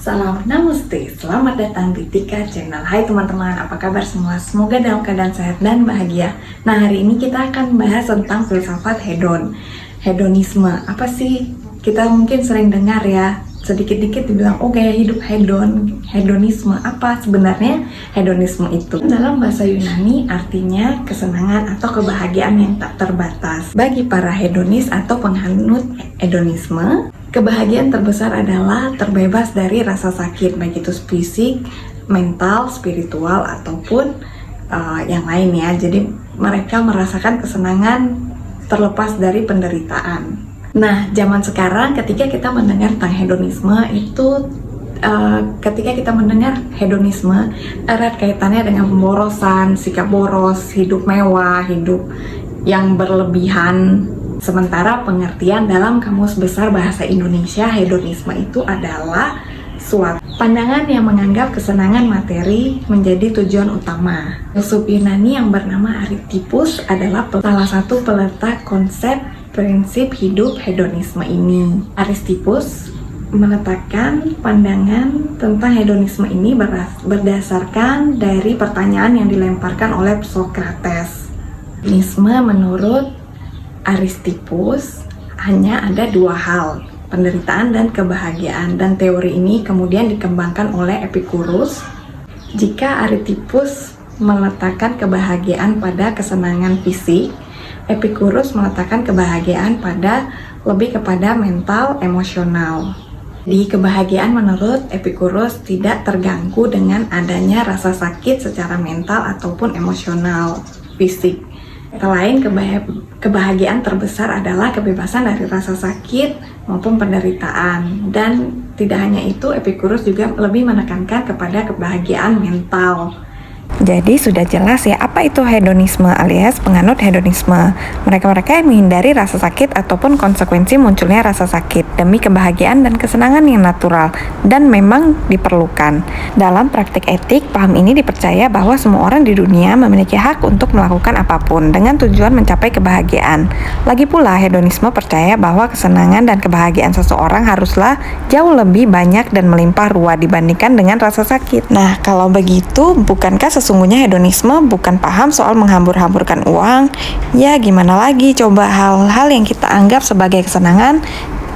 Salam Namaste, selamat datang di Tika Channel. Hai teman-teman, apa kabar semua? Semoga dalam keadaan sehat dan bahagia. Nah, hari ini kita akan bahas tentang filsafat hedonisme. Apa sih? Kita mungkin sering dengar ya, sedikit-dikit dibilang, oh gaya hidup hedonisme. Apa sebenarnya hedonisme itu? Dalam bahasa Yunani artinya kesenangan atau kebahagiaan yang tak terbatas. Bagi para hedonis atau penganut hedonisme, kebahagiaan terbesar adalah terbebas dari rasa sakit, baik itu fisik, mental, spiritual, ataupun yang lain ya. Jadi mereka merasakan kesenangan terlepas dari penderitaan. Nah, zaman sekarang ketika kita mendengar tentang hedonisme itu, ketika kita mendengar hedonisme, erat kaitannya dengan pemborosan, sikap boros, hidup mewah, hidup yang berlebihan. Sementara pengertian dalam Kamus Besar Bahasa Indonesia, hedonisme itu adalah suatu pandangan yang menganggap kesenangan materi menjadi tujuan utama. Filsuf Yunani yang bernama Aristippus adalah salah satu peletak konsep prinsip hidup hedonisme ini. Aristippus meletakkan pandangan tentang hedonisme ini berdasarkan dari pertanyaan yang dilemparkan oleh Socrates. Hedonisme menurut Aristippus hanya ada dua hal, penderitaan dan kebahagiaan, dan teori ini kemudian dikembangkan oleh Epicurus. Jika Aristippus meletakkan kebahagiaan pada kesenangan fisik, Epicurus meletakkan kebahagiaan pada lebih kepada mental, emosional. Di kebahagiaan menurut Epicurus tidak terganggu dengan adanya rasa sakit secara mental ataupun emosional, fisik. Selain kebahagiaan terbesar adalah kebebasan dari rasa sakit maupun penderitaan. Dan tidak hanya itu, Epicurus juga lebih menekankan kepada kebahagiaan mental. Jadi sudah jelas ya apa itu hedonisme alias penganut hedonisme. Mereka-mereka yang menghindari rasa sakit ataupun konsekuensi munculnya rasa sakit demi kebahagiaan dan kesenangan yang natural dan memang diperlukan. Dalam praktik etik, paham ini dipercaya bahwa semua orang di dunia memiliki hak untuk melakukan apapun dengan tujuan mencapai kebahagiaan. Lagi pula, hedonisme percaya bahwa kesenangan dan kebahagiaan seseorang haruslah jauh lebih banyak dan melimpah ruah dibandingkan dengan rasa sakit. Nah, kalau begitu, bukankah sesungguhnya hedonisme bukan paham soal menghambur-hamburkan uang? Ya, gimana lagi coba hal-hal yang kita anggap sebagai kesenangan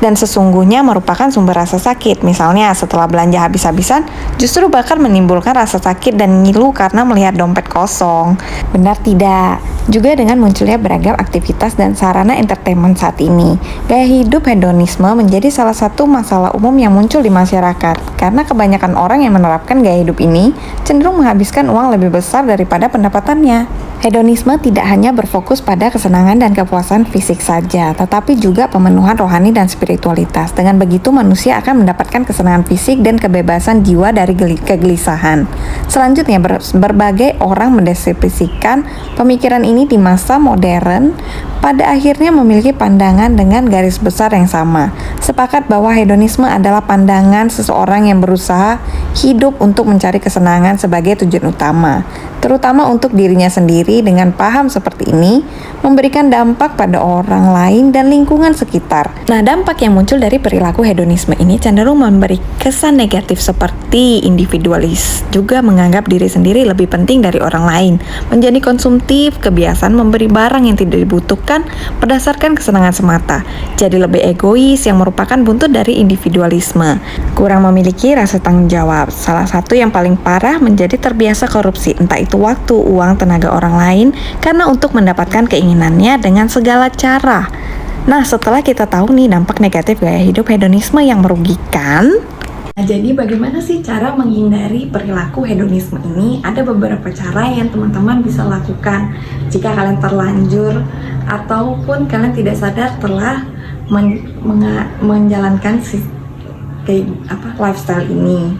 dan sesungguhnya merupakan sumber rasa sakit. Misalnya setelah belanja habis-habisan justru bakal menimbulkan rasa sakit dan ngilu karena melihat dompet kosong. Benar tidak? Juga dengan munculnya beragam aktivitas dan sarana entertainment saat ini, gaya hidup hedonisme menjadi salah satu masalah umum yang muncul di masyarakat. Karena kebanyakan orang yang menerapkan gaya hidup ini cenderung menghabiskan uang lebih besar daripada pendapatannya. Hedonisme tidak hanya berfokus pada kesenangan dan kepuasan fisik saja, tetapi juga pemenuhan rohani dan spiritualitas. Dengan begitu, manusia akan mendapatkan kesenangan fisik dan kebebasan jiwa dari kegelisahan. Selanjutnya, berbagai orang mendeskripsikan pemikiran ini di masa modern, pada akhirnya memiliki pandangan dengan garis besar yang sama. Sepakat bahwa hedonisme adalah pandangan seseorang yang berusaha hidup untuk mencari kesenangan sebagai tujuan utama, terutama untuk dirinya sendiri. Dengan paham seperti ini, memberikan dampak pada orang lain dan lingkungan sekitar. Nah, dampak yang muncul dari perilaku hedonisme ini cenderung memberi kesan negatif seperti individualis, juga menganggap diri sendiri lebih penting dari orang lain, menjadi konsumtif, kebiasaan memberi barang yang tidak dibutuhkan berdasarkan kesenangan semata, jadi lebih egois yang merupakan buntut dari individualisme, kurang memiliki rasa tanggung jawab. Salah satu yang paling parah menjadi terbiasa korupsi, entah itu waktu, uang, tenaga orang lain, karena untuk mendapatkan keinginannya dengan segala cara. Nah, setelah kita tahu nih dampak negatif gaya hidup hedonisme yang merugikan, Nah, jadi bagaimana sih cara menghindari perilaku hedonisme ini? Ada beberapa cara yang teman-teman bisa lakukan jika kalian terlanjur ataupun kalian tidak sadar telah menjalankan lifestyle ini.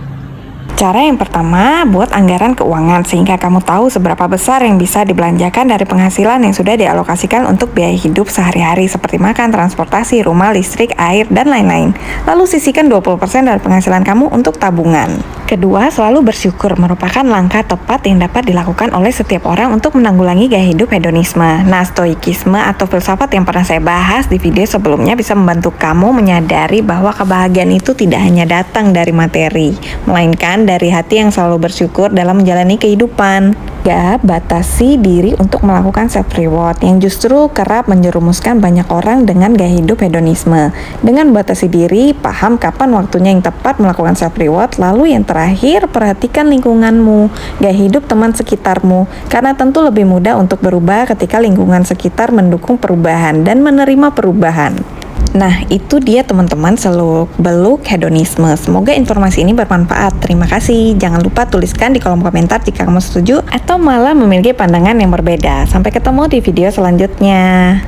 Cara yang pertama, buat anggaran keuangan sehingga kamu tahu seberapa besar yang bisa dibelanjakan dari penghasilan yang sudah dialokasikan untuk biaya hidup sehari-hari seperti makan, transportasi, rumah, listrik, air, dan lain-lain. Lalu sisihkan 20% dari penghasilan kamu untuk tabungan. Kedua, selalu bersyukur merupakan langkah tepat yang dapat dilakukan oleh setiap orang untuk menanggulangi gaya hidup hedonisme. Nah, stoikisme atau filsafat yang pernah saya bahas di video sebelumnya bisa membantu kamu menyadari bahwa kebahagiaan itu tidak hanya datang dari materi, melainkan dari hati yang selalu bersyukur dalam menjalani kehidupan. Gak batasi diri untuk melakukan self-reward yang justru kerap menjerumuskan banyak orang dengan gaya hidup hedonisme. Dengan batasi diri, paham kapan waktunya yang tepat melakukan self-reward. Lalu yang terakhir, perhatikan lingkunganmu, gaya hidup teman sekitarmu, karena tentu lebih mudah untuk berubah ketika lingkungan sekitar mendukung perubahan dan menerima perubahan. Nah, itu dia teman-teman seluk-beluk hedonisme. Semoga informasi ini bermanfaat. Terima kasih. Jangan lupa tuliskan di kolom komentar jika kamu setuju atau malah memiliki pandangan yang berbeda. Sampai ketemu di video selanjutnya.